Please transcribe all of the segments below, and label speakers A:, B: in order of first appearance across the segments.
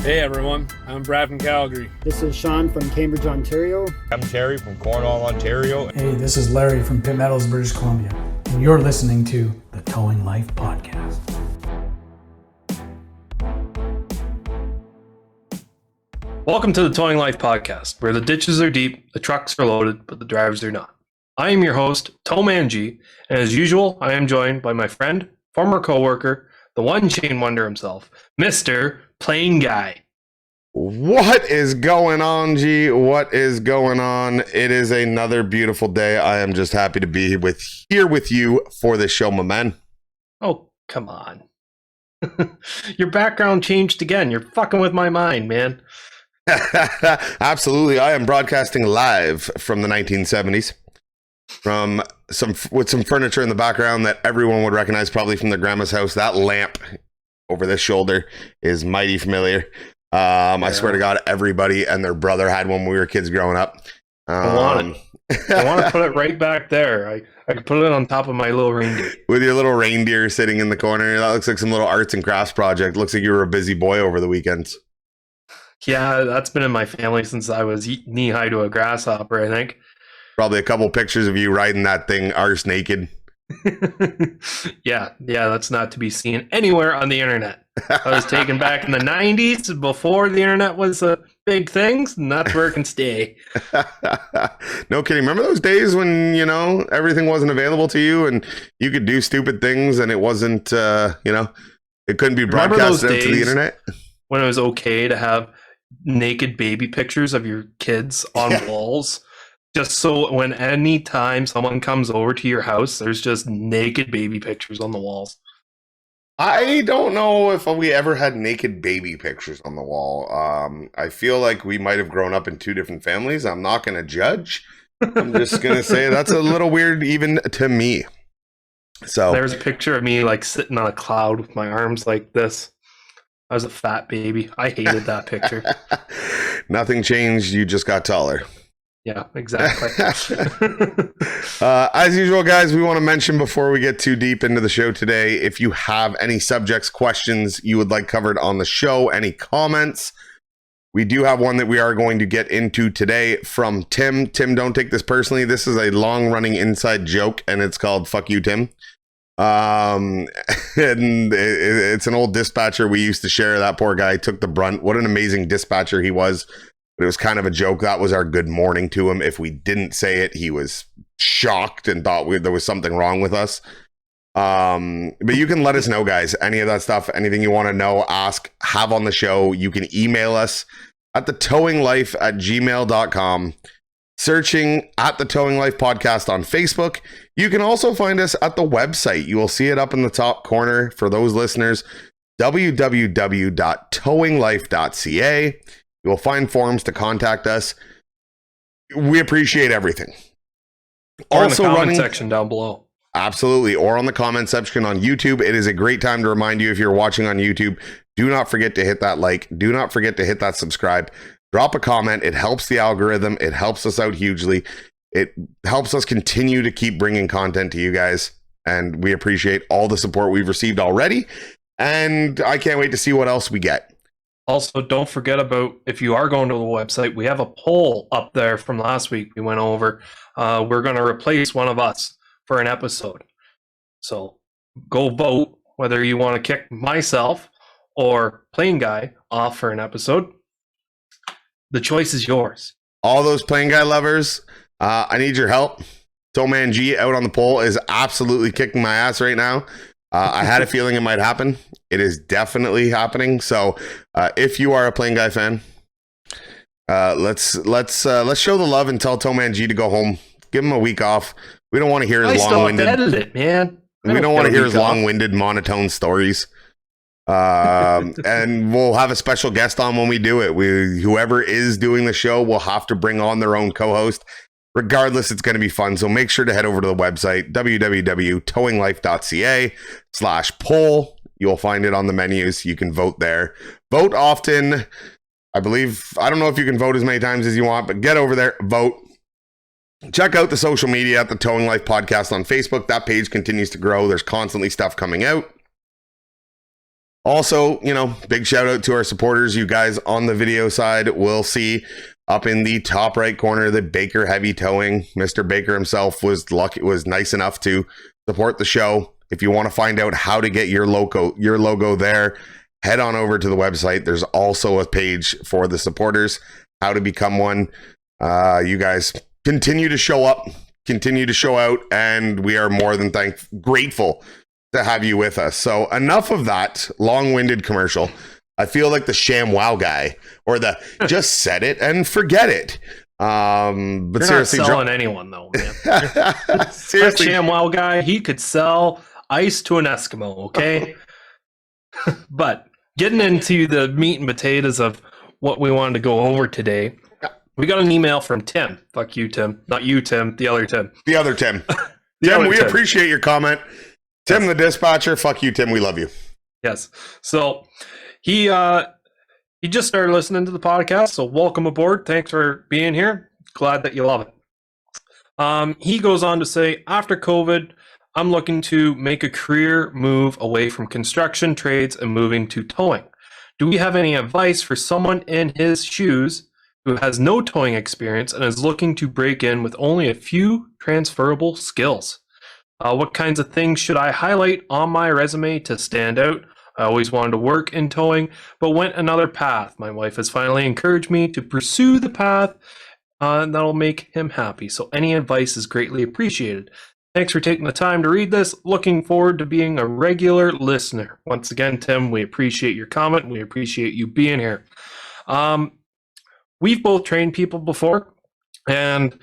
A: Hey everyone, I'm Brad from Calgary.
B: This is Sean from Cambridge, Ontario.
C: I'm Terry from Cornwall, Ontario.
D: Hey, this is Larry from Pitt Meadows, British Columbia, and you're listening to the Towing Life Podcast.
A: Welcome to the Towing Life Podcast, where the ditches are deep, the trucks are loaded, but the drivers are not. I am your host, TowManG, and as usual, I am joined by my friend, former co-worker, the one chain wonder himself, Mr. PlainGuy.
E: What is going on, G? What is going on? It is another beautiful day. I am just happy to be here with you for this show, my man.
A: Oh, come on. Your background changed again. You're fucking with my mind, man.
E: Absolutely. I am broadcasting live from the 1970s with some furniture in the background that everyone would recognize probably from their grandma's house. That lamp over this shoulder is mighty familiar. I swear to God, everybody and their brother had one when we were kids growing up.
A: I want it. I want to put it right back there. I could put it on top of my little reindeer.
E: With your little reindeer sitting in the corner. That looks like some little arts and crafts project. Looks like you were a busy boy over the weekends.
A: Yeah, that's been in my family since I was knee-high to a grasshopper, I think.
E: Probably a couple pictures of you riding that thing arse naked.
A: Yeah, that's not to be seen anywhere on the internet. I was taken back in the 90s before the internet was a big thing, and that's where it can stay.
E: No kidding. Remember those days when, everything wasn't available to you and you could do stupid things and it wasn't, it couldn't be broadcasted out to the internet?
A: When it was okay to have naked baby pictures of your kids on walls? Just so when any time someone comes over to your house, there's just naked baby pictures on the walls.
E: I don't know if we ever had naked baby pictures on the wall. I feel like we might have grown up in two different families. I'm not going to judge. I'm just going to say that's a little weird even to me. So
A: there's a picture of me like sitting on a cloud with my arms like this. I was a fat baby. I hated that picture.
E: Nothing changed. You just got taller.
A: Yeah, exactly.
E: As usual, guys, we want to mention before we get too deep into the show today, if you have any subjects, questions you would like covered on the show, any comments, we do have one that we are going to get into today from Tim. Tim, don't take this personally. This is a long-running inside joke, and it's called Fuck You, Tim. And it's an old dispatcher we used to share. That poor guy took the brunt. What an amazing dispatcher he was. But it was kind of a joke. That was our good morning to him. If we didn't say it, he was shocked and thought there was something wrong with us. But you can let us know, guys. Any of that stuff, anything you want to know, ask, have on the show. You can email us at thetowinglife@gmail.com. Searching at the Towing Life Podcast on Facebook. You can also find us at the website. You will see it up in the top corner for those listeners. www.towinglife.ca. You will find forms to contact us. We appreciate everything.
A: Or also in the comment section down below.
E: Absolutely. Or on the comment section on YouTube. It is a great time to remind you, if you're watching on YouTube, do not forget to hit that like. Do not forget to hit that subscribe. Drop a comment. It helps the algorithm. It helps us out hugely. It helps us continue to keep bringing content to you guys. And we appreciate all the support we've received already. And I can't wait to see what else we get.
A: Also, don't forget about, if you are going to the website, we have a poll up there from last week we went over. We're going to replace one of us for an episode. So go vote whether you want to kick myself or PlainGuy off for an episode. The choice is yours.
E: All those PlainGuy lovers, I need your help. TowManG out on the poll is absolutely kicking my ass right now. I had a feeling it might happen. It is definitely happening. So if you are a PlainGuy fan, let's show the love and tell TowManG to go home. Give him a week off. We don't want to hear his long-winded.
A: Edit it, man.
E: We don't want to hear his long-winded monotone stories. And we'll have a special guest on when we do it. Whoever is doing the show will have to bring on their own co-host. Regardless, it's going to be fun. So make sure to head over to the website, www.towinglife.ca/poll. You'll find it on the menus. You can vote there. Vote often. I don't know if you can vote as many times as you want, but get over there, vote. Check out the social media at the Towing Life Podcast on Facebook. That page continues to grow. There's constantly stuff coming out. Also, big shout out to our supporters. You guys on the video side will see up in the top right corner, the Baker Heavy Towing. Mr. Baker himself was nice enough to support the show. If you want to find out how to get your logo there, head on over to the website. There's also a page for the supporters, how to become one. You guys continue to show up, continue to show out, and we are more than grateful to have you with us. So enough of that long-winded commercial. I feel like the ShamWow guy, or the just set it and forget it. But
A: You're
E: seriously,
A: not selling anyone though, man.
E: seriously,
A: That ShamWow guy, he could sell ice to an Eskimo, okay? But getting into the meat and potatoes of what we wanted to go over today, we got an email from Tim. Fuck you, Tim. Not you, Tim. The other Tim.
E: The other Tim.
A: The
E: Tim,
A: other
E: we
A: Tim.
E: appreciate your comment. Tim, the dispatcher. Fuck you, Tim. We love you.
A: Yes. So he just started listening to the podcast. So welcome aboard. Thanks for being here. Glad that you love it. He goes on to say, after COVID, I'm looking to make a career move away from construction trades and moving to towing. Do we have any advice for someone in his shoes who has no towing experience and is looking to break in with only a few transferable skills? What kinds of things should I highlight on my resume to stand out? I always wanted to work in towing, but went another path. My wife has finally encouraged me to pursue the path that'll make him happy. So any advice is greatly appreciated. Thanks for taking the time to read this. Looking forward to being a regular listener. Once again, Tim, we appreciate your comment. We appreciate you being here. We've both trained people before, and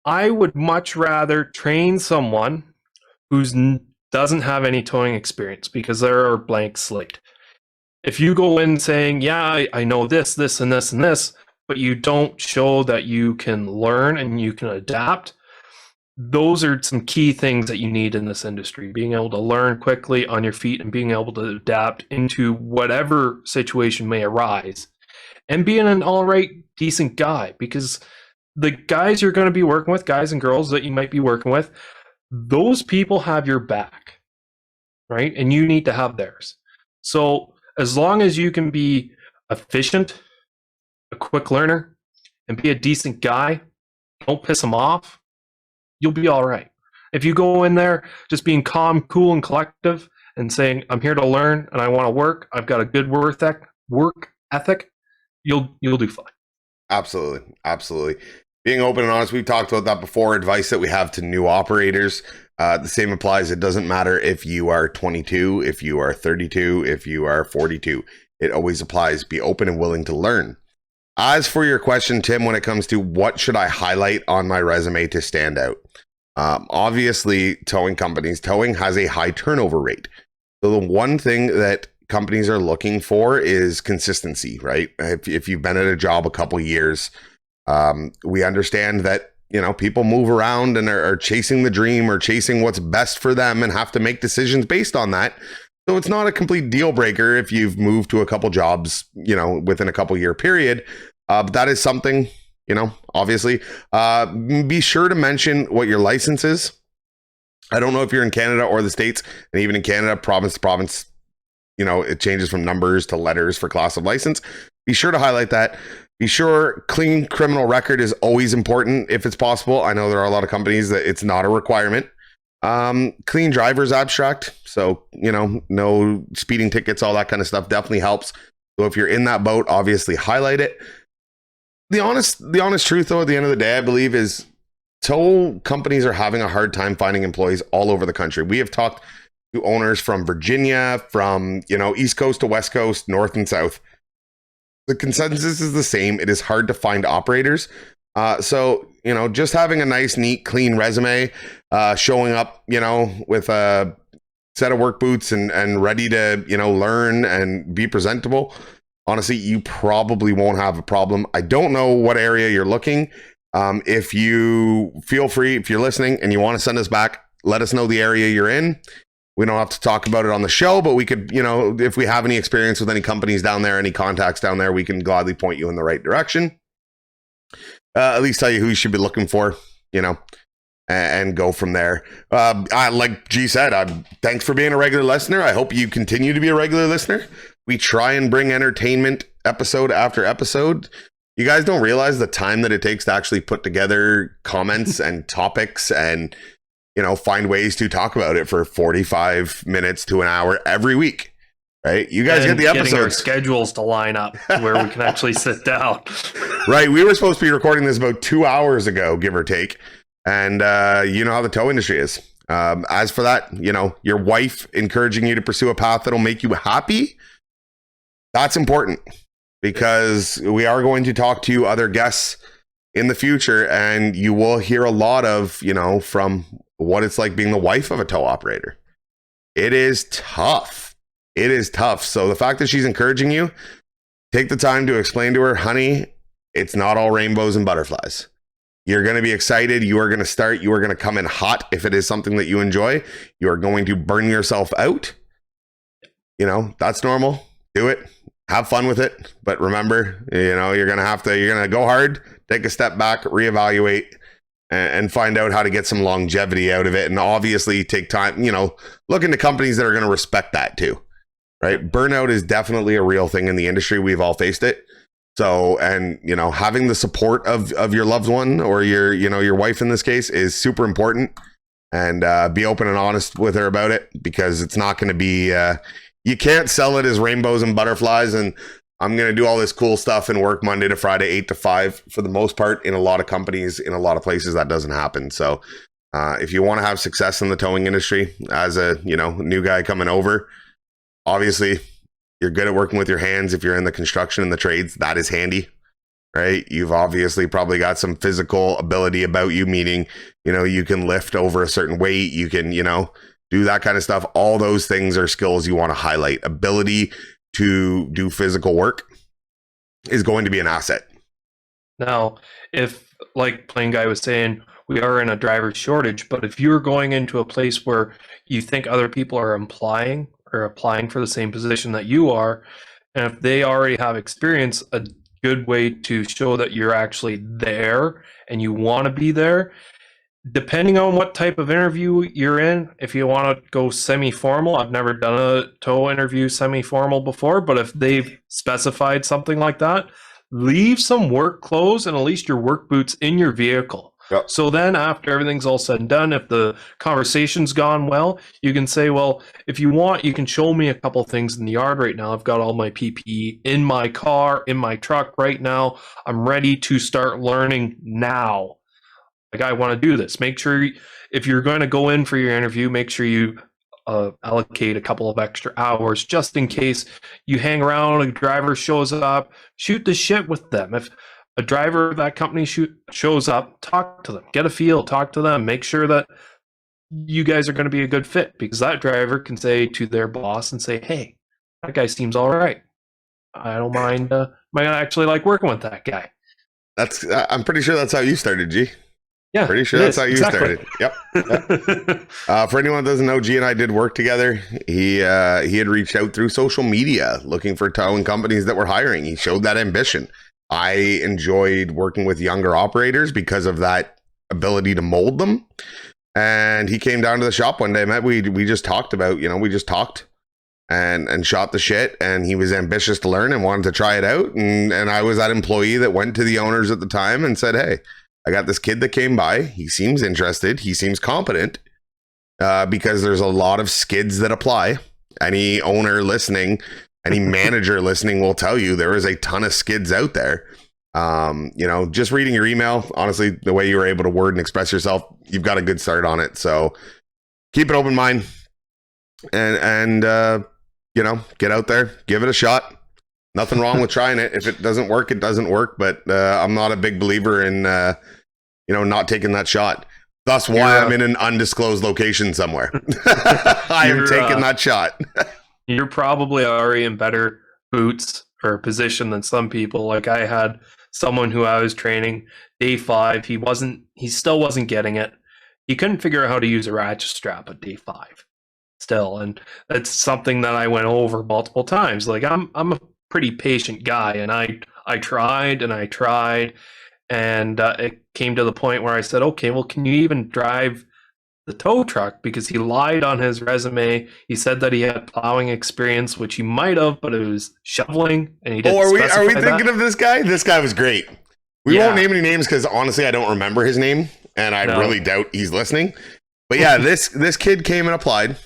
A: I would much rather train someone who doesn't have any towing experience, because they're a blank slate. If you go in saying, yeah, I know this, this, and this, and this, but you don't show that you can learn and you can adapt, those are some key things that you need in this industry. Being able to learn quickly on your feet and being able to adapt into whatever situation may arise, and being an all right, decent guy, because the guys you're going to be working with, guys and girls that you might be working with, those people have your back, right? And you need to have theirs. So as long as you can be efficient, a quick learner, and be a decent guy, don't piss them off, you'll be all right. If you go in there just being calm, cool, and collective and saying, I'm here to learn and I want to work, I've got a good work ethic, you'll do fine.
E: Absolutely. Being open and honest, we've talked about that before. Advice that we have to new operators. The same applies. It doesn't matter if you are 22, if you are 32, if you are 42. It always applies. Be open and willing to learn. As for your question, Tim, when it comes to what should I highlight on my resume to stand out? Obviously, towing has a high turnover rate. So the one thing that companies are looking for is consistency, right? If you've been at a job a couple years, we understand that people move around and are chasing the dream or chasing what's best for them and have to make decisions based on that. So it's not a complete deal breaker if you've moved to a couple jobs, within a couple year period. But that is something, obviously. Be sure to mention what your license is. I don't know if you're in Canada or the States, and even in Canada, province to province, it changes from numbers to letters for class of license. Be sure to highlight that. Be sure clean criminal record is always important if it's possible. I know there are a lot of companies that it's not a requirement. Clean driver's abstract. So, no speeding tickets, all that kind of stuff definitely helps. So if you're in that boat, obviously highlight it. The honest truth, though, at the end of the day, I believe, is tow companies are having a hard time finding employees all over the country. We have talked to owners from Virginia, from, East Coast to West Coast, North and South. The consensus is the same. It is hard to find operators. So, just having a nice, neat, clean resume, showing up, with a set of work boots and ready to, learn and be presentable. Honestly, you probably won't have a problem. I don't know what area you're looking. If you feel free, if you're listening and you want to send us back, let us know the area you're in. We don't have to talk about it on the show, but we could, if we have any experience with any companies down there, any contacts down there, we can gladly point you in the right direction. At least tell you who you should be looking for, and and go from there. Like G said, thanks for being a regular listener. I hope you continue to be a regular listener. We try and bring entertainment episode after episode. You guys don't realize the time that it takes to actually put together comments and topics and, find ways to talk about it for 45 minutes to an hour every week. Right? You guys get the
A: getting our
E: episodes.
A: schedules to line up where we can actually sit down.
E: Right. We were supposed to be recording this about 2 hours ago, give or take. And you know how the tow industry is. As for that, your wife encouraging you to pursue a path that'll make you happy. That's important, because we are going to talk to other guests in the future, and you will hear a lot of, from what it's like being the wife of a tow operator. It is tough. It is tough. So the fact that she's encouraging you, take the time to explain to her, honey, it's not all rainbows and butterflies. You're going to be excited. You are going to start. You are going to come in hot if it is something that you enjoy. You are going to burn yourself out. That's normal. Do it. Have fun with it. But remember, you're going to go hard, take a step back, reevaluate, and find out how to get some longevity out of it. And obviously take time, look into companies that are going to respect that too. Right? Burnout is definitely a real thing in the industry. We've all faced it. So, and, having the support of your loved one or your wife in this case is super important, and be open and honest with her about it, because it's not going to be, you can't sell it as rainbows and butterflies and I'm going to do all this cool stuff and work Monday to Friday, 8 to 5. For the most part, in a lot of companies, in a lot of places, that doesn't happen. So if you want to have success in the towing industry as a, new guy coming over, obviously you're good at working with your hands. If you're in the construction and the trades, that is handy, right? You've obviously probably got some physical ability about you, meaning, you can lift over a certain weight. You can, do that kind of stuff. All those things are skills you want to highlight. Ability to do physical work is going to be an asset.
A: Now, if, like PlainGuy was saying, we are in a driver shortage, but if you're going into a place where you think other people are applying for the same position that you are, and if they already have experience, a good way to show that you're actually there and you want to be there, depending on what type of interview you're in, if you want to go semi-formal, I've never done a tow interview semi-formal before, but if they've specified something like that, leave some work clothes and at least your work boots in your vehicle.
E: Yep.
A: So then after everything's all said and done, if the conversation's gone well, you can say, well, if you want, you can show me a couple things in the yard right now. I've got all my PPE in my car, in my truck right now. I'm ready to start learning now. Like, I want to do this. Make sure if you're going to go in for your interview, make sure you allocate a couple of extra hours just in case you hang around, a driver shows up, shoot the shit with them. If a driver of that company shows up, talk to them, get a feel, talk to them, make sure that you guys are going to be a good fit, because that driver can say to their boss and say, hey, that guy seems all right. I don't mind. Might actually like working with that guy.
E: I'm pretty sure that's how you started, G.
A: Yeah,
E: pretty sure that's how you started. Yep. For anyone that doesn't know, G and I did work together. He had reached out through social media looking for towing companies that were hiring. He showed that ambition. I enjoyed working with younger operators because of that ability to mold them. And he came down to the shop one day. We just talked about, we just talked and shot the shit. And he was ambitious to learn and wanted to try it out. And I was that employee that went to the owners at the time and said, hey, I got this kid that came by. He seems interested. He seems competent, because there's a lot of skids that apply. Any owner listening, any manager listening will tell you there is a ton of skids out there. Just reading your email, honestly, the way you were able to word and express yourself, you've got a good start on it. So keep an open mind and get out there, give it a shot. Nothing wrong with trying it. If it doesn't work, it doesn't work. But I'm not a big believer in, not taking that shot. Thus why I'm in an undisclosed location somewhere. I am taking that shot.
A: You're probably already in better boots or position than some people. Like, I had someone who I was training day 5. He still wasn't getting it. He couldn't figure out how to use a ratchet strap at day 5 still. And that's something that I went over multiple times. Like, I'm a pretty patient guy, and I tried and I tried, And it came to the point where I said, okay, well, can you even drive the tow truck? Because he lied on his resume. He said that he had plowing experience, which he might have, but it was shoveling, and he didn't
E: Are we
A: specify
E: thinking
A: that.
E: of this guy? This guy was great. We
A: Yeah.
E: won't name any names because honestly, I don't remember his name, and I
A: No.
E: really doubt he's listening. But yeah, this kid came and applied.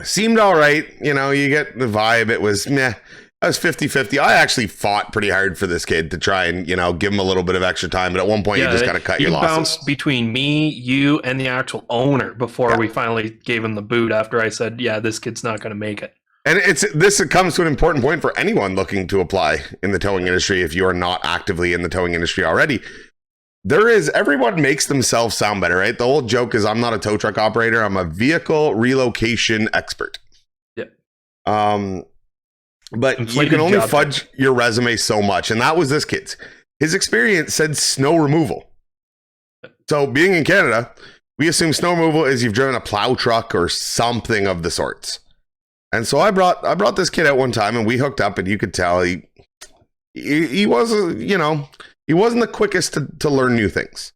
E: Seemed all right. You know, you get the vibe. It was meh. I was 50-50. I actually fought pretty hard for this kid to try and, you know, give him a little bit of extra time. But at one point, you just got to cut your losses.
A: Bounced between me, you, and the actual owner before we finally gave him the boot after I said, yeah, this kid's not going to make it.
E: And it comes to an important point for anyone looking to apply in the towing industry if you are not actively in the towing industry already. Everyone makes themselves sound better, right? The whole joke is I'm not a tow truck operator. I'm a vehicle relocation expert.
A: Yeah.
E: But
A: Inflated
E: you can only
A: job
E: fudge your resume so much. And that was this kid's. His experience said snow removal. So being in Canada, we assume snow removal is you've driven a plow truck or something of the sorts. And so I brought this kid out one time and we hooked up, and you could tell he wasn't, you know, he wasn't the quickest to learn new things.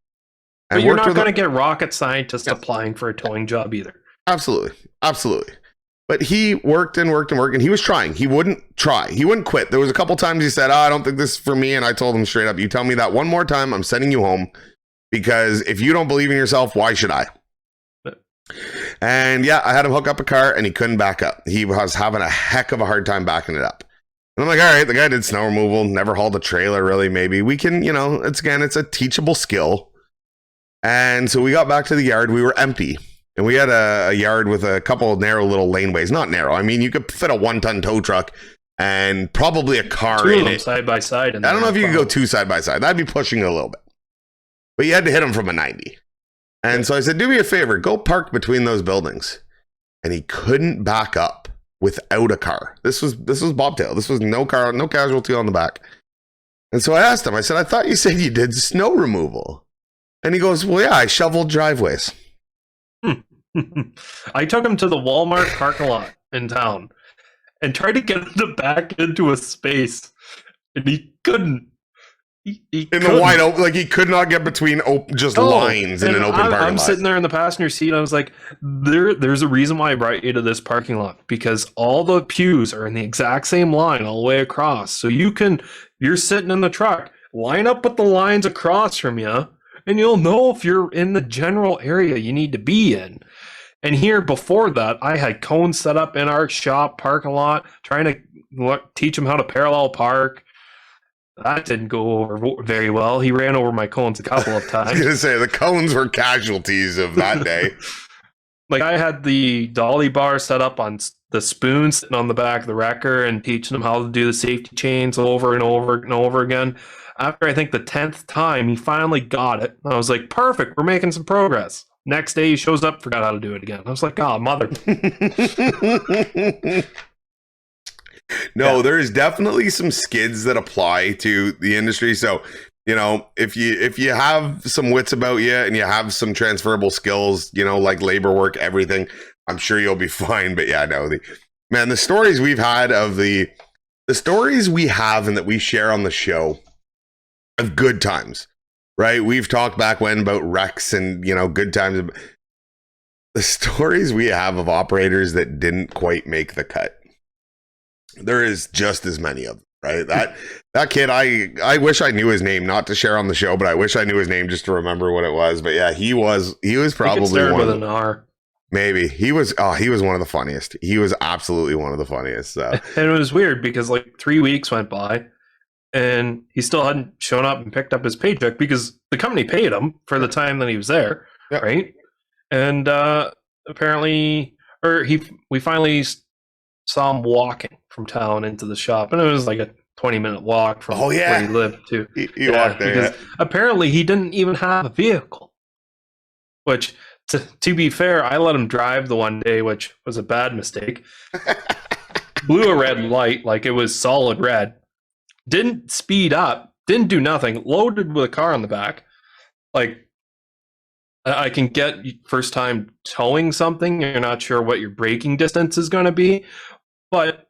E: And
A: but you're not going to get rocket scientists applying for a towing job either.
E: Absolutely. But he worked and he was trying. He wouldn't try. He wouldn't quit. There was a couple times he said, I don't think this is for me. And I told him straight up, you tell me that one more time, I'm sending you home, because if you don't believe in yourself, why should I? And yeah, I had him hook up a car and he couldn't back up. He was having a heck of a hard time backing it up. And I'm like, all right, the guy did snow removal, never hauled a trailer really. Maybe we can, you know, it's a teachable skill. And so we got back to the yard. We were empty. And we had a yard with a couple of narrow little laneways. Not narrow. I mean, you could fit a 1-ton tow truck and probably a car
A: Two
E: in
A: of them
E: it.
A: side by side.
E: I don't know if you could go 2 side by side. That'd be pushing it a little bit. But you had to hit them from a 90. And so I said, do me a favor, go park between those buildings. And he couldn't back up without a car. This was bobtail. This was no car, no casualty on the back. And so I asked him, I said, I thought you said you did snow removal. And he goes, well, yeah, I shoveled driveways.
A: I took him to the Walmart parking lot in town and tried to get him to back into a space, and he couldn't. He
E: In
A: couldn't.
E: the wide open, like he could not get between lines in an open parking lot.
A: I'm sitting there in the passenger seat. I was like, there's a reason why I brought you to this parking lot, because all the pews are in the exact same line all the way across. So you're sitting in the truck, line up with the lines across from you, and you'll know if you're in the general area you need to be in. And here before that, I had cones set up in our shop parking lot, trying to teach him how to parallel park. That didn't go over very well. He ran over my cones a couple of
E: I was
A: times.
E: going to say, the cones were casualties of that day.
A: Like, I had the dolly bar set up on the spoon sitting on the back of the wrecker and teaching him how to do the safety chains over and over and over again. After I think the 10th time, he finally got it. I was like, perfect, we're making some progress. Next day he shows up, forgot how to do it again. I was like, oh, mother.
E: No, there's definitely some skids that apply to the industry. So, you know, if you have some wits about you and you have some transferable skills, you know, like labor work, everything, I'm sure you'll be fine. But yeah, no, the stories we've had of the stories we have and that we share on the show of good times, right? We've talked back when about wrecks and, you know, good times. The stories we have of operators that didn't quite make the cut, there is just as many of them, right? That kid, I wish I knew his name, not to share on the show, but I wish I knew his name just to remember what it was. But yeah, he was probably one
A: with
E: of
A: an R.
E: Maybe he was one of the funniest. He was absolutely one of the funniest. So.
A: And it was weird because like 3 weeks went by and he still hadn't shown up and picked up his paycheck because the company paid him for the time that he was there,
E: Yep.
A: right? And apparently, we finally saw him walking from town into the shop, and it was like a 20-minute walk from where he lived to.
E: He walked there.
A: Because apparently he didn't even have a vehicle. Which, to be fair, I let him drive the one day, which was a bad mistake. Blew a red light, like it was solid red. Didn't speed up, didn't do nothing, loaded with a car on the back. Like, I can get first time towing something, you're not sure what your braking distance is going to be, but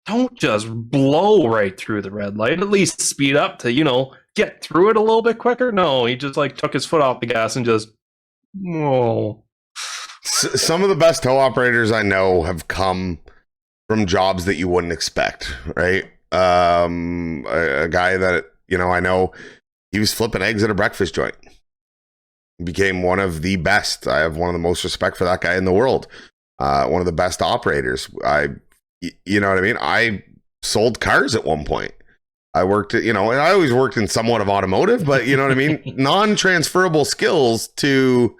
A: don't just blow right through the red light. At least speed up to, get through it a little bit quicker. No, he just like took his foot off the gas and just, whoa.
E: Some of the best tow operators I know have come from jobs that you wouldn't expect, right? A guy that, I know, he was flipping eggs at a breakfast joint. He became one of the best. I have one of the most respect for that guy in the world. One of the best operators. You know what I mean? I sold cars at one point. I worked at, and I always worked in somewhat of automotive, but you know what I mean? Non-transferable skills to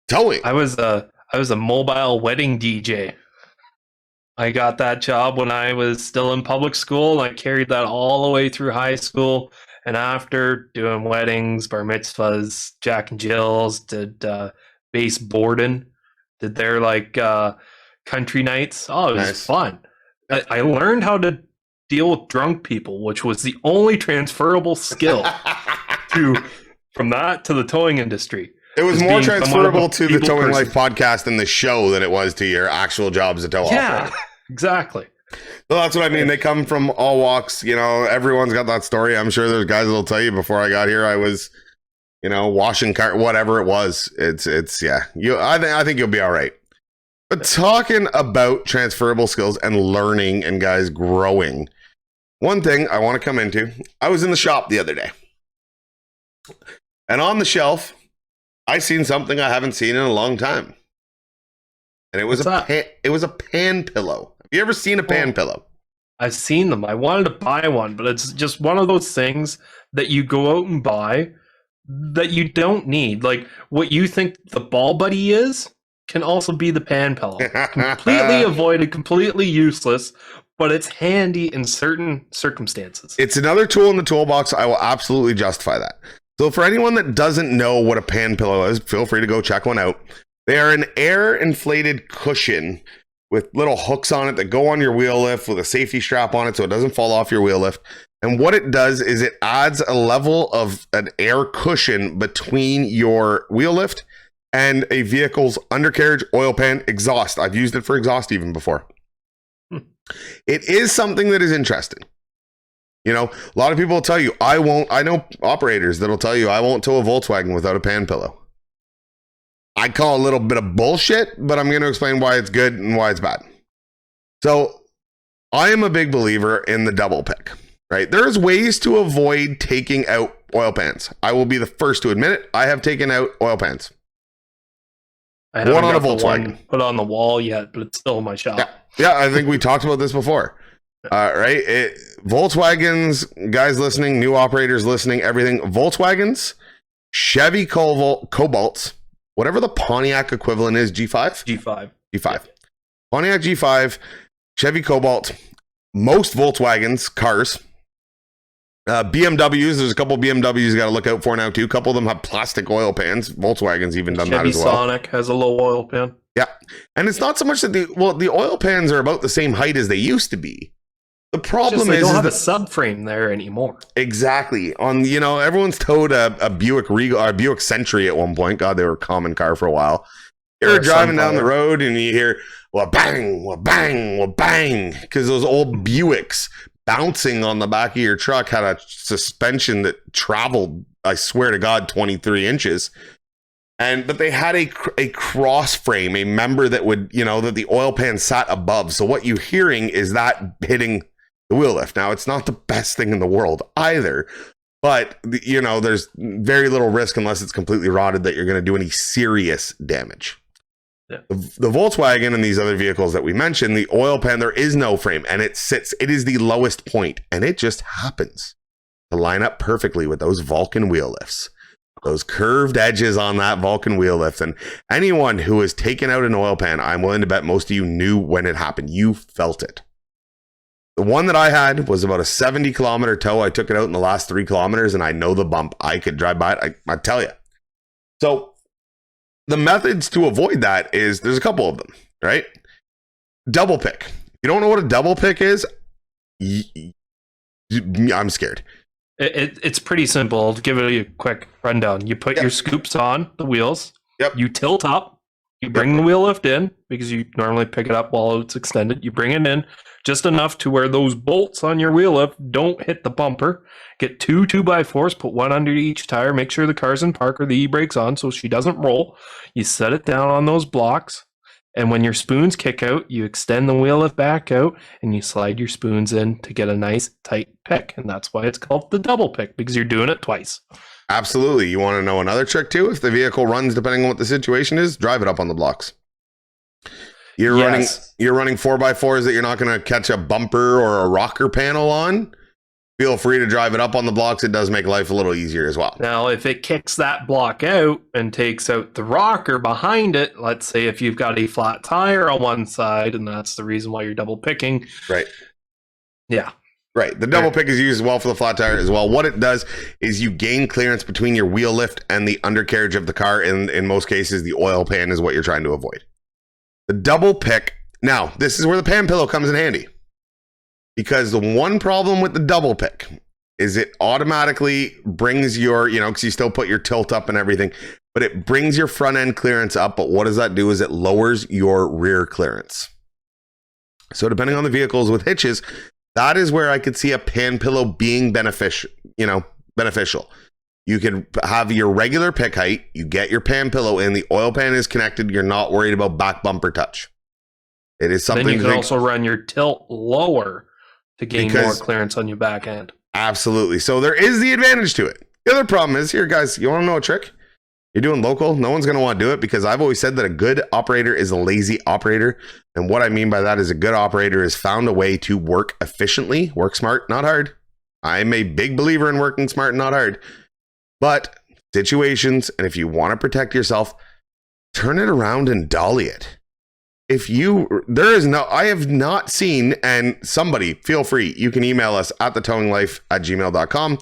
E: towing.
A: I was a mobile wedding DJ. I got that job when I was still in public school, and I carried that all the way through high school. And after doing weddings, bar mitzvahs, Jack and Jill's, did base boarding, did their country nights. Oh, it was fun. I learned how to deal with drunk people, which was the only transferable skill from that to the towing industry.
E: It was more transferable to the Towing Life podcast and the show than it was to your actual jobs at tow operator.
A: Yeah, exactly.
E: Well, that's what I mean. They come from all walks. Everyone's got that story. I'm sure there's guys that'll tell you before I got here, I was, washing car, whatever it was. It's yeah. I think you'll be all right. But talking about transferable skills and learning and guys growing, one thing I want to come into, I was in the shop the other day. And on the shelf, I seen something I haven't seen in a long time. And it was a pan pillow. Have you ever seen a pan pillow?
A: I've seen them. I wanted to buy one, but it's just one of those things that you go out and buy that you don't need. Like what you think the ball buddy is can also be the pan pillow. Completely avoided, completely useless, but it's handy in certain circumstances.
E: It's another tool in the toolbox. I will absolutely justify that. So for anyone that doesn't know what a pan pillow is, feel free to go check one out. They are an air inflated cushion with little hooks on it that go on your wheel lift with a safety strap on it so it doesn't fall off your wheel lift. And what it does is it adds a level of an air cushion between your wheel lift and a vehicle's undercarriage, oil pan, exhaust. I've used it for exhaust even before. It is something that is interesting. A lot of people will tell you, I know operators that'll tell you, I won't tow a Volkswagen without a pan pillow. I call a little bit of bullshit, but I'm going to explain why it's good and why it's bad. So I am a big believer in the double pick, right? There's ways to avoid taking out oil pans. I will be the first to admit it. I have taken out oil pans.
A: I haven't got the one put on the wall yet, but it's still in my shop.
E: Yeah, I think we talked about this before. Right? Volkswagens, guys listening, new operators listening, everything. Volkswagens, Chevy Cobalts, whatever the Pontiac equivalent is, G5?
A: G5.
E: G5. Pontiac G5, Chevy Cobalt, most Volkswagens, cars. BMWs, there's a couple BMWs you got to look out for now too. A couple of them have plastic oil pans. Volkswagen's even done that as well.
A: Sonic has a low oil pan.
E: Yeah. And it's not so much that the oil pans are about the same height as they used to be. The problem is
A: they don't have a subframe there anymore.
E: Exactly. Everyone's towed a Buick Regal, or a Buick Century at one point. God, they were a common car for a while. You're driving down the road and you hear, well, bang, well, bang, well, bang, because those old Buicks bouncing on the back of your truck had a suspension that traveled, I swear to God, 23 inches. But they had a cross frame, a member that would, that the oil pan sat above. So what you're hearing is that hitting the wheel lift. Now, it's not the best thing in the world either, but there's very little risk unless it's completely rotted that you're going to do any serious damage.
A: Yeah.
E: The Volkswagen and these other vehicles that we mentioned, the oil pan, there is no frame, and it is the lowest point, and it just happens to line up perfectly with those Vulcan wheel lifts. Those curved edges on that Vulcan wheel lift. And anyone who has taken out an oil pan, I'm willing to bet most of you knew when it happened. You felt it. The one that I had was about a 70-kilometer tow. I took it out in the last 3 kilometers, and I know the bump. I could drive by it. I tell you. So the methods to avoid that is, there's a couple of them, right? Double pick. If you don't know what a double pick is, I'm scared.
A: It's pretty simple. To give it a quick rundown, you put your scoops on the wheels.
E: Yep.
A: You tilt up, You bring the wheel lift in because you normally pick it up while it's extended. You bring it in just enough to where those bolts on your wheel lift don't hit the bumper. Get 2 2x4s, put one under each tire. Make sure the car's in park or the e-brake's on so she doesn't roll. You set it down on those blocks. And when your spoons kick out, you extend the wheel lift back out and you slide your spoons in to get a nice tight pick. And that's why it's called the double pick, because you're doing it twice.
E: Absolutely. You want to know another trick too? If the vehicle runs, depending on what the situation is, drive it up on the blocks. You're running 4x4s that you're not going to catch a bumper or a rocker panel on. Feel free to drive it up on the blocks. It does make life a little easier as well.
A: Now, if it kicks that block out and takes out the rocker behind it, let's say if you've got a flat tire on one side, and that's the reason why you're double picking.
E: Right.
A: Yeah.
E: Right. The double pick is used as well for the flat tire as well. What it does is you gain clearance between your wheel lift and the undercarriage of the car. In most cases, the oil pan is what you're trying to avoid. The double pick. Now, this is where the pan pillow comes in handy. Because the one problem with the double pick is it automatically brings your, because you still put your tilt up and everything, but it brings your front end clearance up. But what does that do is it lowers your rear clearance. So depending on the vehicles with hitches, that is where I could see a pan pillow being beneficial. You can have your regular pick height, you get your pan pillow in, the oil pan is connected, you're not worried about back bumper touch. It is something.
A: Then you can also run your tilt lower to gain more clearance on your back end.
E: Absolutely. So there is the advantage to it. The other problem is, here guys, you want to know a trick? You're doing local, no one's going to want to do it, because I've always said that a good operator is a lazy operator. And what I mean by that is a good operator has found a way to work efficiently, work smart, not hard. I'm a big believer in working smart, not hard. But situations, and if you want to protect yourself, turn it around and dolly it. I have not seen, and somebody, feel free, you can email us at thetowinglife@gmail.com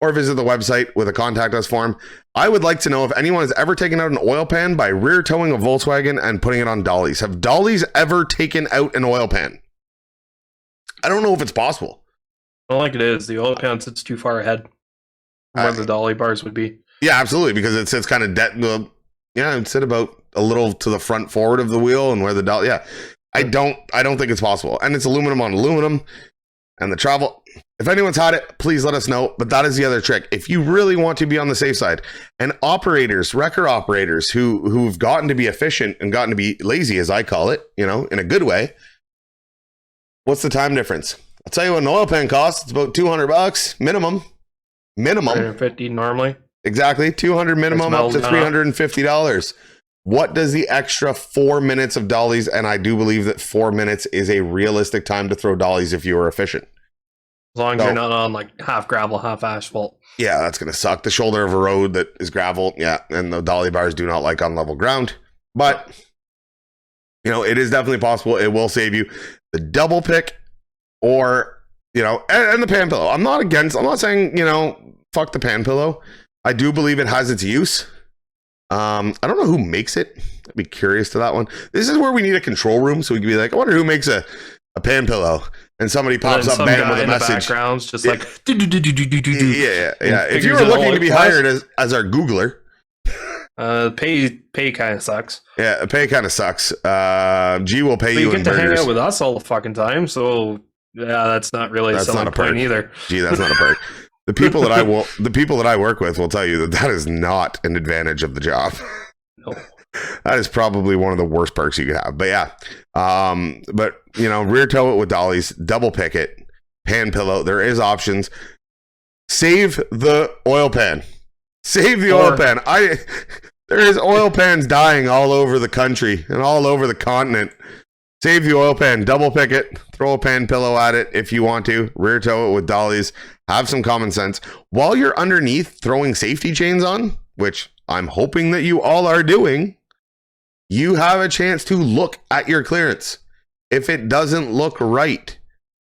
E: or visit the website with a contact us form. I would like to know if anyone has ever taken out an oil pan by rear towing a Volkswagen and putting it on dollies. Have dollies ever taken out an oil pan? I don't know if it's possible.
A: I don't think it is. The oil pan sits too far ahead from where the dolly bars would be.
E: Yeah, absolutely, because it sits kind of it'd sit about a little to the front forward of the wheel and where the dolly. Yeah, I don't think it's possible, and it's aluminum on aluminum, and the travel. If anyone's had it, please let us know. But that is the other trick. If you really want to be on the safe side, and wrecker operators who've gotten to be efficient and gotten to be lazy, as I call it, in a good way. What's the time difference? I'll tell you what an oil pan costs. It's about $200 minimum.
A: 150 normally.
E: Exactly, 200 minimum up to $350. What does the extra 4 minutes of dollies? And I do believe that 4 minutes is a realistic time to throw dollies if you are efficient.
A: As long as you're not on like half gravel, half asphalt.
E: Yeah, that's going to suck. The shoulder of a road that is gravel. Yeah, and the dolly bars do not like on level ground. But, it is definitely possible. It will save you. The double pick or, and the pan pillow. I'm not saying, fuck the pan pillow. I do believe it has its use. I don't know who makes it. I'd be curious to that one. This is where we need a control room so we can be like, I wonder who makes a pan pillow. And somebody pops up, bam, with a message.
A: Background's just like,
E: yeah. If you were looking to be hired as our Googler,
A: pay kind of sucks.
E: Yeah, pay kind of sucks. G will pay you.
A: You get to hang out with us all the fucking time, so yeah, that's not really selling point either.
E: Gee, that's not a perk. The people that I work with will tell you that is not an advantage of the job.
A: No.
E: That is probably one of the worst perks you could have. But yeah, rear tow it with dollies, double pick it, pan pillow. There is options. Save the oil pan. Oil pan. There is oil pans dying all over the country and all over the continent. Save the oil pan, double pick it, throw a pan pillow at it if you want to, rear tow it with dollies, have some common sense. While you're underneath throwing safety chains on, which I'm hoping that you all are doing, you have a chance to look at your clearance. If it doesn't look right?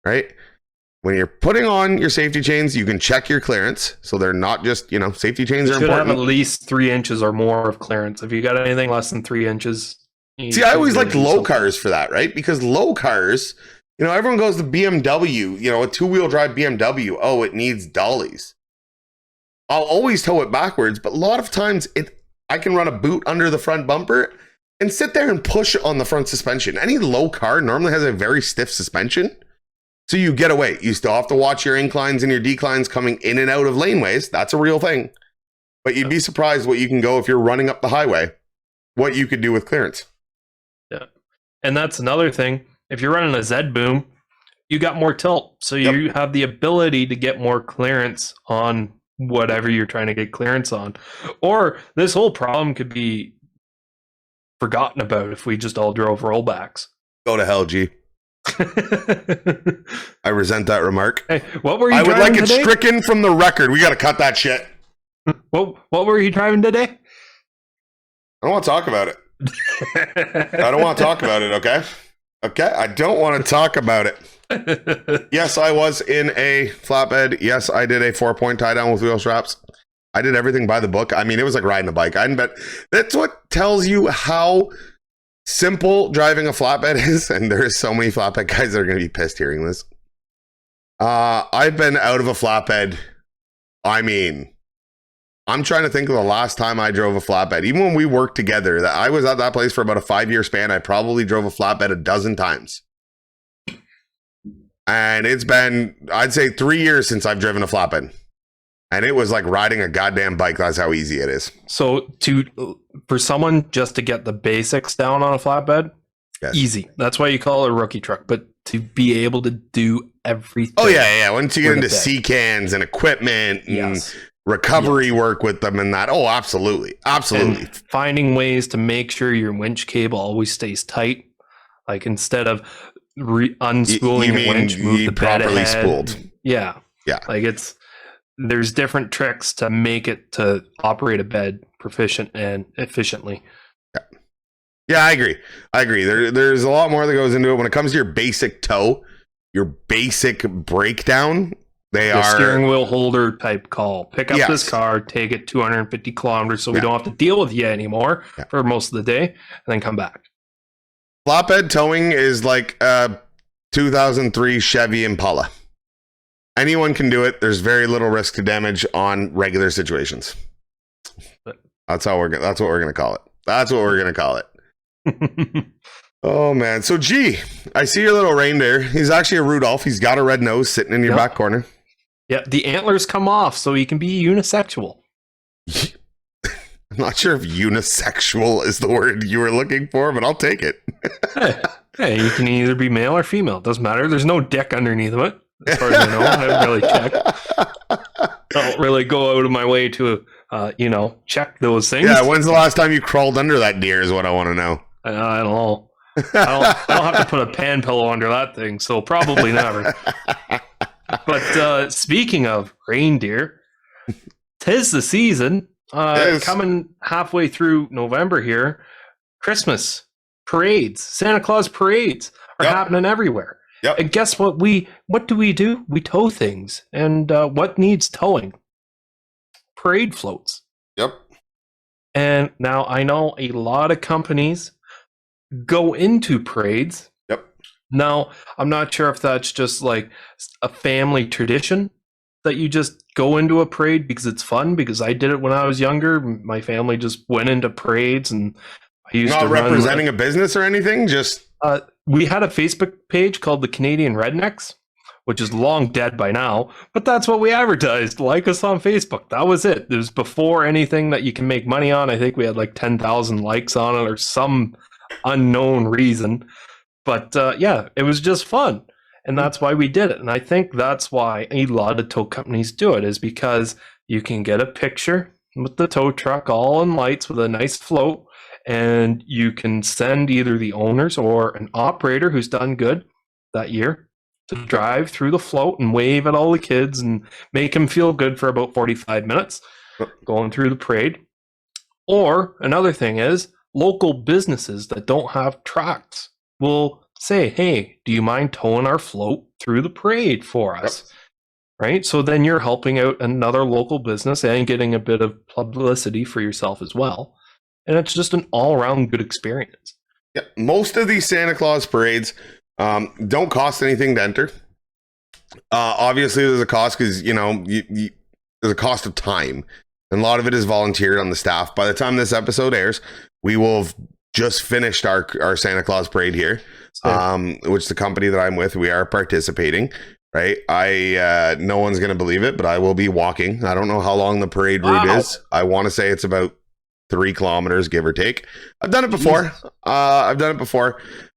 E: When you're putting on your safety chains, you can check your clearance. So they're not just, safety chains are important.
A: You should have at least 3 inches or more of clearance. If you got anything less than 3 inches.
E: See, I always liked low cars for that, right? Because low cars, everyone goes to BMW, a 2-wheel drive BMW. Oh, it needs dollies. I'll always tow it backwards, but a lot of times I can run a boot under the front bumper and sit there and push on the front suspension. Any low car normally has a very stiff suspension. So you get away. You still have to watch your inclines and your declines coming in and out of laneways. That's a real thing. But you'd be surprised what you can go if you're running up the highway, what you could do with clearance.
A: Yeah. And that's another thing. If you're running a Z boom, you got more tilt. So you have the ability to get more clearance on whatever you're trying to get clearance on. Or this whole problem could be forgotten about if we just all drove rollbacks.
E: Go to hell, G. I resent that remark.
A: Hey, what were you
E: I would
A: driving
E: like it
A: today?
E: stricken from the record. We got to cut that shit.
A: What were you driving today?
E: I don't want to talk about it. I don't want to talk about it, okay? Okay? I don't want to talk about it. Yes, I was in a flatbed. Yes, I did a 4-point tie down with wheel straps. I did everything by the book. I mean, it was like riding a bike. I didn't bet. That's what tells you how simple driving a flatbed is. And there's so many flatbed guys that are going to be pissed hearing this. I've been out of a flatbed. I mean, I'm trying to think of the last time I drove a flatbed. Even when we worked together, that I was at that place for about a 5-year span. I probably drove a flatbed a dozen times. And it's been, I'd say, 3 years since I've driven a flatbed. And it was like riding a goddamn bike. That's how easy it is.
A: So for someone just to get the basics down on a flatbed,
E: Yes.
A: easy. That's why you call it a rookie truck. But to be able to do everything.
E: Oh, yeah. Once you get
A: with
E: into
A: a bed.
E: sea cans and equipment and
A: Yes.
E: recovery work with them and that. Oh, absolutely. Absolutely.
A: And finding ways to make sure your winch cable always stays tight. Like instead of unspooling
E: You
A: the
E: mean
A: winch, move
E: you
A: the bed
E: properly
A: ahead.
E: spooled.
A: Yeah.
E: Yeah.
A: Like there's different tricks to make it to operate a bed proficient and efficiently.
E: Yeah, I agree. There's a lot more that goes into it. When it comes to your basic tow, your basic breakdown,
A: The steering wheel holder type call. Pick up this car, take it 250 kilometers so we don't have to deal with you anymore for most of the day, and then come back.
E: Flatbed towing is like a 2003 Chevy Impala. Anyone can do it. There's very little risk to damage on regular situations. That's what we're gonna call it. That's what we're gonna call it. Oh man. So G, I see your little reindeer. He's actually a Rudolph. He's got a red nose sitting in your back corner.
A: Yeah, the antlers come off so he can be unisexual.
E: I'm not sure if unisexual is the word you were looking for, but I'll take it.
A: Hey, you can either be male or female. It doesn't matter. There's no dick underneath of it. As far as I know, I haven't really checked. I don't really go out of my way to, check those things.
E: Yeah, when's the last time you crawled under that deer is what I want to know.
A: I don't know. I don't have to put a pan pillow under that thing, so probably never. But speaking of reindeer, 'tis the season. Coming halfway through November here, Christmas parades, Santa Claus parades are happening everywhere.
E: Yep.
A: And guess what? What do? We tow things. And what needs towing? Parade floats.
E: Yep.
A: And now I know a lot of companies go into parades.
E: Yep.
A: Now, I'm not sure if that's just like a family tradition that you just go into a parade because it's fun, because I did it when I was younger. My family just went into parades, and I used to run.
E: Representing a business or anything, just
A: we had a Facebook page called the Canadian Rednecks, which is long dead by now, but that's what we advertised. Like us on Facebook. That was it. It was before anything that you can make money on. I think we had like 10,000 likes on it or some unknown reason. But it was just fun. And that's why we did it. And I think that's why a lot of tow companies do it, is because you can get a picture with the tow truck all in lights with a nice float, and you can send either the owners or an operator who's done good that year to drive through the float and wave at all the kids and make them feel good for about 45 minutes going through the parade. Or another thing is, local businesses that don't have trucks will say, hey, do you mind towing our float through the parade for us? Yep. Right? So then you're helping out another local business and getting a bit of publicity for yourself as well. And it's just an all-around good experience.
E: Yeah, most of these Santa Claus parades don't cost anything to enter. Obviously, there's a cost because, there's a cost of time. And a lot of it is volunteered on the staff. By the time this episode airs, we will have just finished our Santa Claus parade here, which the company that I'm with, we are participating. Right, no one's gonna believe it, but I will be walking. I don't know how long the parade route is. I want to say it's about 3 kilometers, give or take. I've done it before.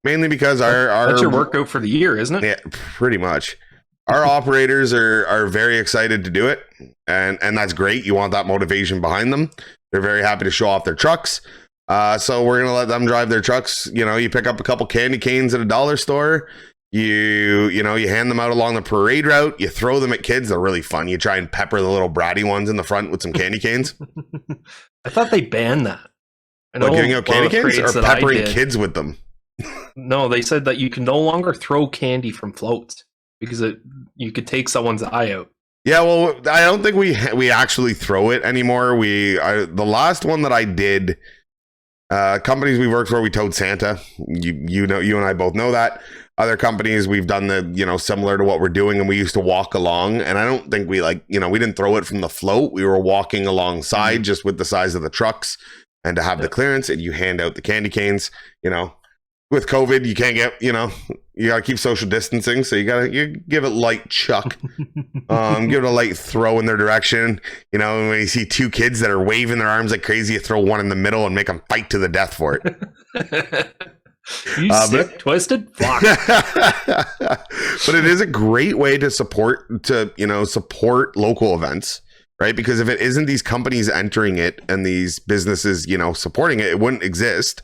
E: Mainly because
A: that's your workout for the year, isn't it?
E: Yeah, pretty much. Our operators are very excited to do it, and that's great. You want that motivation behind them. They're very happy to show off their trucks. So we're gonna let them drive their trucks. You know, you pick up a couple candy canes at a dollar store. You hand them out along the parade route. You throw them at kids. They're really fun. You try and pepper the little bratty ones in the front with some candy canes.
A: I thought they banned that.
E: What, giving out candy canes or peppering kids with them?
A: No, they said that you can no longer throw candy from floats because you could take someone's eye out.
E: Yeah, well, I don't think we actually throw it anymore. The last one that I did, companies we worked for, we towed Santa. You and I both know that. Other companies, we've done similar to what we're doing, and we used to walk along. And I don't think we didn't throw it from the float. We were walking alongside just with the size of the trucks and to have the clearance, and you hand out the candy canes. With COVID, you can't get, you got to keep social distancing. So you give it light chuck, give it a light throw in their direction. When you see 2 kids that are waving their arms like crazy, you throw one in the middle and make them fight to the death for it.
A: You sick, twisted? Fuck.
E: But it is a great way to support local events, right? Because if it isn't these companies entering it and these businesses, supporting it, it wouldn't exist.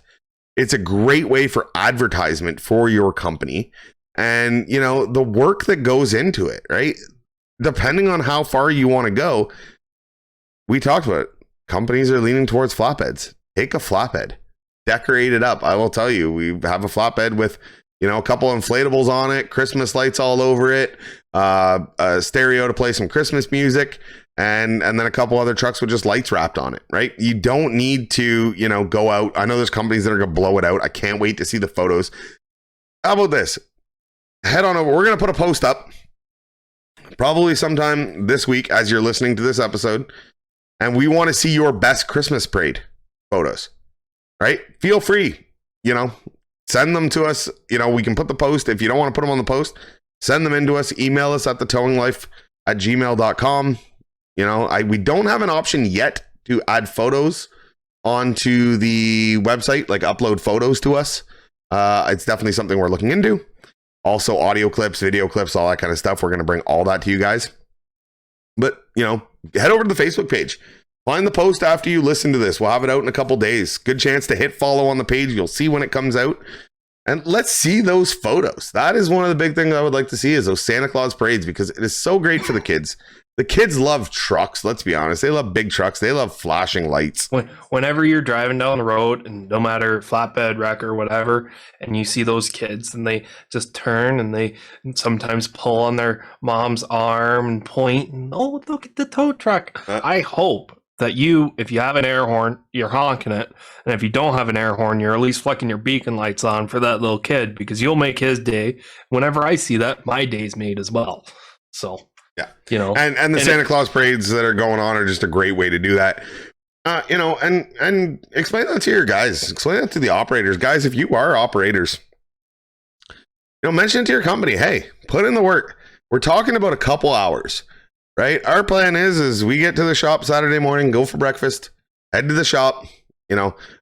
E: It's a great way for advertisement for your company and, the work that goes into it, right? Depending on how far you want to go, we talked about it. Companies are leaning towards flatbeds. Take a flatbed. Decorate it up. I will tell you, we have a flatbed with, a couple inflatables on it, Christmas lights all over it, a stereo to play some Christmas music, and then a couple other trucks with just lights wrapped on it, right? You don't need to, go out. I know there's companies that are going to blow it out. I can't wait to see the photos. How about this? Head on over. We're going to put a post up probably sometime this week as you're listening to this episode, and we want to see your best Christmas parade photos. Right? Feel free, send them to us. We can put the post. If you don't want to put them on the post, send them in to us. Email us at thetowinglife@gmail.com. We don't have an option yet to add photos onto the website, like upload photos to us. It's definitely something we're looking into. Also audio clips, video clips, all that kind of stuff. We're going to bring all that to you guys. But, head over to the Facebook page. Find the post after you listen to this. We'll have it out in a couple days. Good chance to hit follow on the page. You'll see when it comes out. And let's see those photos. That is one of the big things I would like to see is those Santa Claus parades because it is so great for the kids. The kids love trucks. Let's be honest. They love big trucks. They love flashing lights.
A: Whenever you're driving down the road and no matter flatbed, wreck or whatever, and you see those kids and they just turn and they sometimes pull on their mom's arm and point and, oh, look at the tow truck. I hope that if you have an air horn, you're honking it. And if you don't have an air horn, you're at least flicking your beacon lights on for that little kid because you'll make his day. Whenever I see that, my day's made as well. So,
E: yeah. And the Santa Claus parades that are going on are just a great way to do that. And explain that to your guys. Explain that to the operators. Guys, if you are operators, mention it to your company. Hey, put in the work. We're talking about a couple hours. Right. Our plan is we get to the shop Saturday morning, go for breakfast, head to the shop.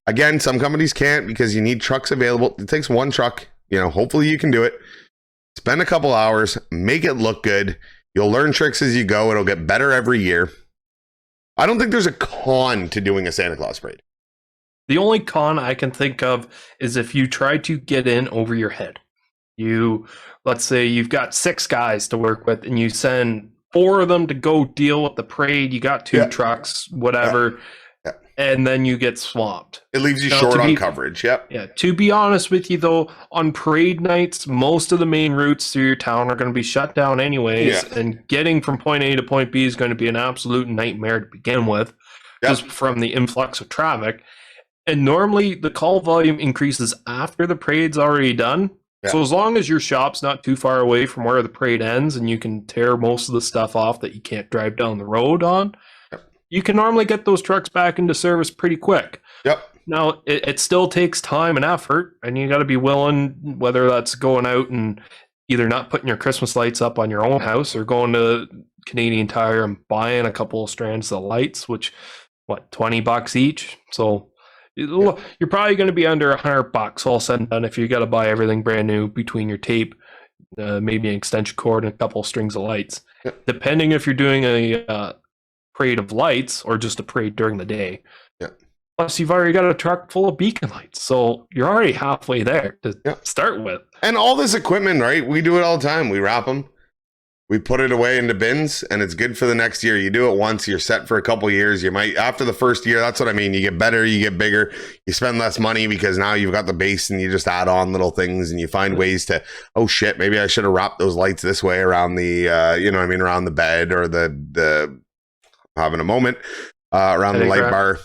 E: Again, some companies can't because you need trucks available. It takes one truck. Hopefully you can do it. Spend a couple hours, make it look good. You'll learn tricks as you go. It'll get better every year. I don't think there's a con to doing a Santa Claus parade.
A: The only con I can think of is if you try to get in over your head. Let's say you've got 6 guys to work with and you send 4 of them to go deal with the parade. You got 2 trucks, whatever, and then you get swamped.
E: It leaves you short on coverage. Yep.
A: Yeah. To be honest with you, though, on parade nights, most of the main routes through your town are going to be shut down anyways, and getting from point A to point B is going to be an absolute nightmare to begin with, just from the influx of traffic. And normally the call volume increases after the parade's already done. Yeah. So as long as your shop's not too far away from where the parade ends and you can tear most of the stuff off that you can't drive down the road on, you can normally get those trucks back into service pretty quick.
E: Yep.
A: Now, it still takes time and effort, and you got to be willing, whether that's going out and either not putting your Christmas lights up on your own house or going to Canadian Tire and buying a couple of strands of lights, which, $20 each? So you're probably going to be under $100 all said and done if you got to buy everything brand new between your tape, maybe an extension cord and a couple of strings of lights.
E: Yep.
A: Depending if you're doing a parade of lights or just a parade during the day. Plus, you've already got a truck full of beacon lights, so you're already halfway there to start with.
E: And all this equipment, right? We do it all the time. We wrap them, we put it away into bins, and it's good for the next year. You do it once, you're set for a couple years. You might, after the first year, that's what I mean. You get better, you get bigger, you spend less money because now you've got the base and you just add on little things and you find ways to, oh shit, maybe I should have wrapped those lights this way around the, around the bed or the having a moment around the light bar.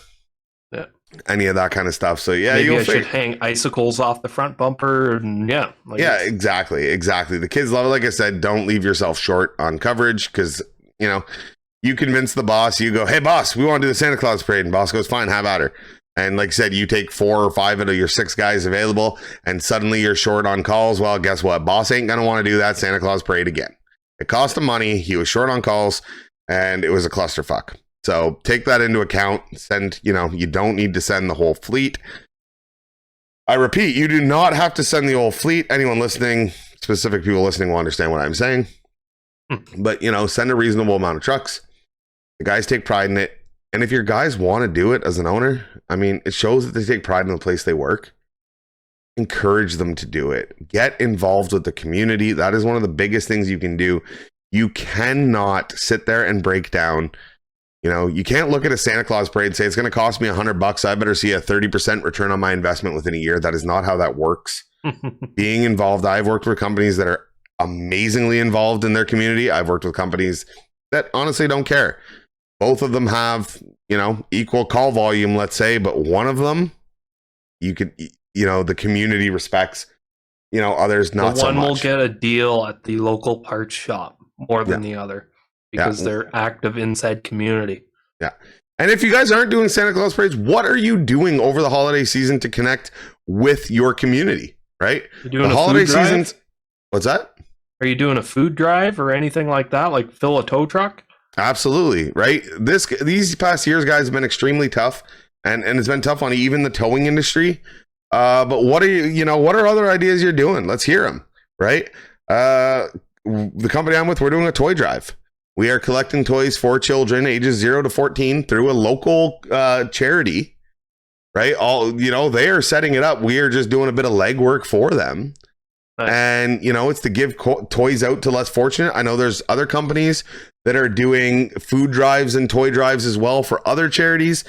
A: Yeah.
E: Any of that kind of stuff. So yeah,
A: maybe I should hang icicles off the front bumper, and
E: exactly. The kids love it. Like I said, don't leave yourself short on coverage because you convince the boss. You go, hey boss, we want to do the Santa Claus parade, and boss goes, fine, have at her. And like I said, you take 4 or 5 out of your 6 guys available, and suddenly you're short on calls. Well, guess what? Boss ain't gonna want to do that Santa Claus parade again. It cost him money. He was short on calls, and it was a clusterfuck. So take that into account. Send, you don't need to send the whole fleet. I repeat, you do not have to send the whole fleet. Anyone listening, specific people listening will understand what I'm saying. But, send a reasonable amount of trucks. The guys take pride in it. And if your guys want to do it as an owner, I mean, it shows that they take pride in the place they work. Encourage them to do it. Get involved with the community. That is one of the biggest things you can do. You cannot sit there and break down. You can't look at a Santa Claus parade and say, it's going to cost me $100. I better see a 30% return on my investment within a year. That is not how that works. Being involved, I've worked with companies that are amazingly involved in their community. I've worked with companies that honestly don't care. Both of them have, equal call volume, let's say, but one of them, the community respects, others not so much.
A: One will get a deal at the local parts shop more than the other. Because they're active inside community.
E: Yeah. And if you guys aren't doing Santa Claus parades, what are you doing over the holiday season to connect with your community, right?
A: You're doing
E: the holiday seasons. What's that?
A: Are you doing a food drive or anything like that? Like fill a tow truck?
E: Absolutely. Right. These past years, guys, have been extremely tough. And it's been tough on even the towing industry. But what are what are other ideas you're doing? Let's hear them. Right. The company I'm with, we're doing a toy drive. We are collecting toys for children ages 0 to 14 through a local charity, right? They are setting it up. We are just doing a bit of legwork for them. Nice. And, it's to give toys out to less fortunate. I know there's other companies that are doing food drives and toy drives as well for other charities.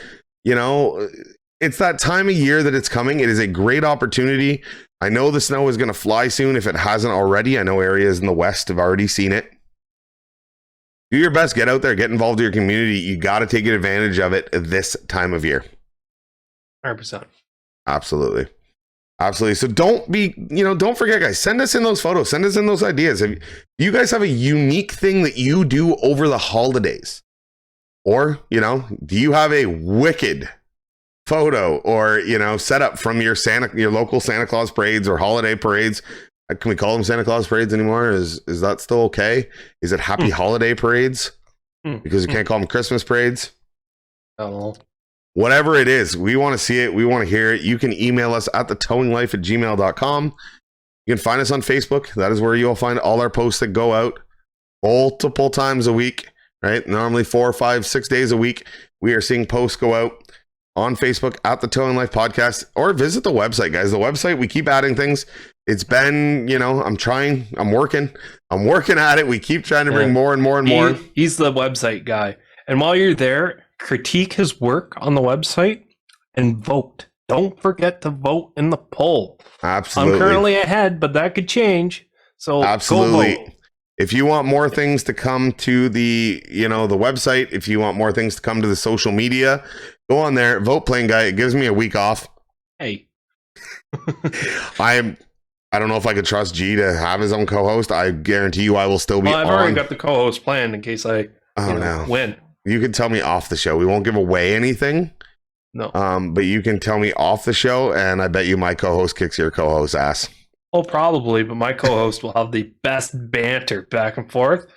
E: It's that time of year that it's coming. It is a great opportunity. I know the snow is going to fly soon if it hasn't already. I know areas in the West have already seen it. Do your best, get out there, get involved in your community. You got to take advantage of it this time of year.
A: 100%.
E: Absolutely. So don't forget, guys, send us in those photos, send us in those ideas. If you guys have a unique thing that you do over the holidays, or, do you have a wicked photo or, setup from your local Santa Claus parades or holiday parades? Can we call them Santa Claus parades anymore? Is that still okay? Is it happy holiday parades? Because you can't call them Christmas parades?
A: Oh.
E: Whatever it is, we want to see it. We want to hear it. You can email us at thetowinglife@gmail.com. You can find us on Facebook. That is where you'll find all our posts that go out multiple times a week, right? Normally 4, 5, 6 days a week. We are seeing posts go out on Facebook at the Towing Life Podcast, or visit the website, guys. The website, we keep adding things. It's been, I'm working at it. We keep trying to bring more and more and more.
A: He's the website guy. And while you're there, critique his work on the website and vote. Don't forget to vote in the poll.
E: Absolutely.
A: I'm currently ahead, but that could change. So
E: absolutely.
A: Go vote.
E: If you want more things to come to the, the website, if you want more things to come to the social media, go on there, vote PlainGuy. It gives me a week off.
A: Hey.
E: I don't know if I could trust G to have his own co-host. I guarantee you I will still be on.
A: I've already got the co-host planned in case I win.
E: You can tell me off the show. We won't give away anything,
A: No.
E: But you can tell me off the show, and I bet you my co-host kicks your co-host's ass.
A: Oh, probably, but my co-host will have the best banter back and forth.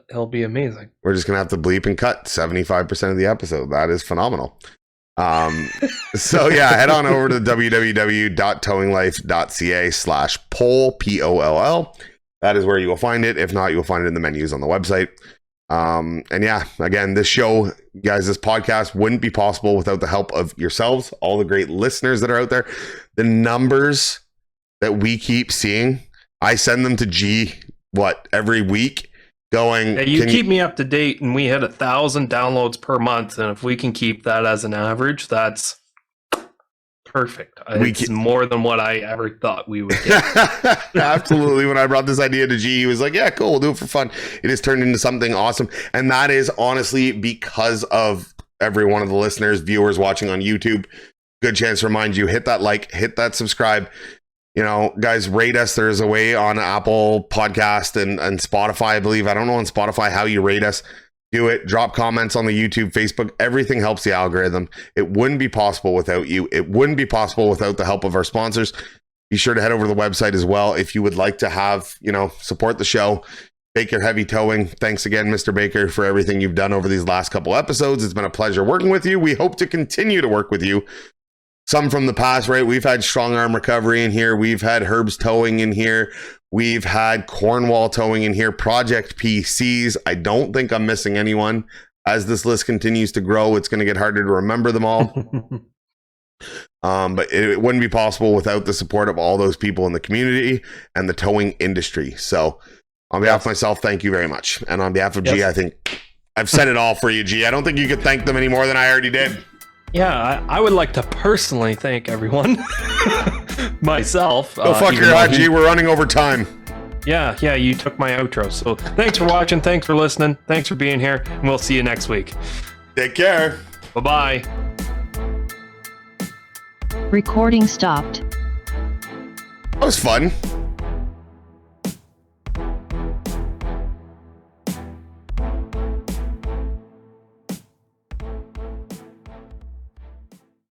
A: It'll be amazing.
E: We're just gonna have to bleep and cut 75% of the episode. That is phenomenal. So yeah, head on over to www.towinglife.ca/poll, POLL. That is where you will find it. If not, you will find it in the menus on the website. And yeah, again, this show, guys, this podcast wouldn't be possible without the help of yourselves, all the great listeners that are out there. The numbers that we keep seeing, I send them to G, every week, going,
A: yeah, you keep me up to date, and we hit 1,000 downloads per month, and if we can keep that as an average, that's perfect. It's more than what I ever thought we would get.
E: Absolutely. When I brought this idea to G, he was like, yeah, cool, we'll do it for fun. It has turned into something awesome, and that is honestly because of every one of the listeners, viewers watching on YouTube. Good chance to remind you, hit that like, hit that subscribe. You know, guys, rate us. There's a way on Apple Podcast and Spotify, I believe. I don't know on Spotify how you rate us. Do it. Drop comments on the YouTube, Facebook. Everything helps the algorithm. It wouldn't be possible without you. It wouldn't be possible without the help of our sponsors. Be sure to head over to the website as well if you would like to have, support the show. Baker Heavy Towing. Thanks again, Mr. Baker, for everything you've done over these last couple episodes. It's been a pleasure working with you. We hope to continue to work with you. Some from the past, right? We've had Strong Arm Recovery in here. We've had Herb's Towing in here. We've had Cornwall Towing in here. Project PCs. I don't think I'm missing anyone. As this list continues to grow, it's going to get harder to remember them all. But it wouldn't be possible without the support of all those people in the community and the towing industry. So on behalf of myself, thank you very much. And on behalf of G, I think I've said it all for you, G. I don't think you could thank them any more than I already did.
A: Yeah, I would like to personally thank everyone. Myself.
E: Go fuck your head, G. We're running over time.
A: Yeah, you took my outro. So thanks for watching. Thanks for listening. Thanks for being here. And we'll see you next week.
E: Take care.
A: Bye-bye.
F: Recording stopped.
E: That was fun.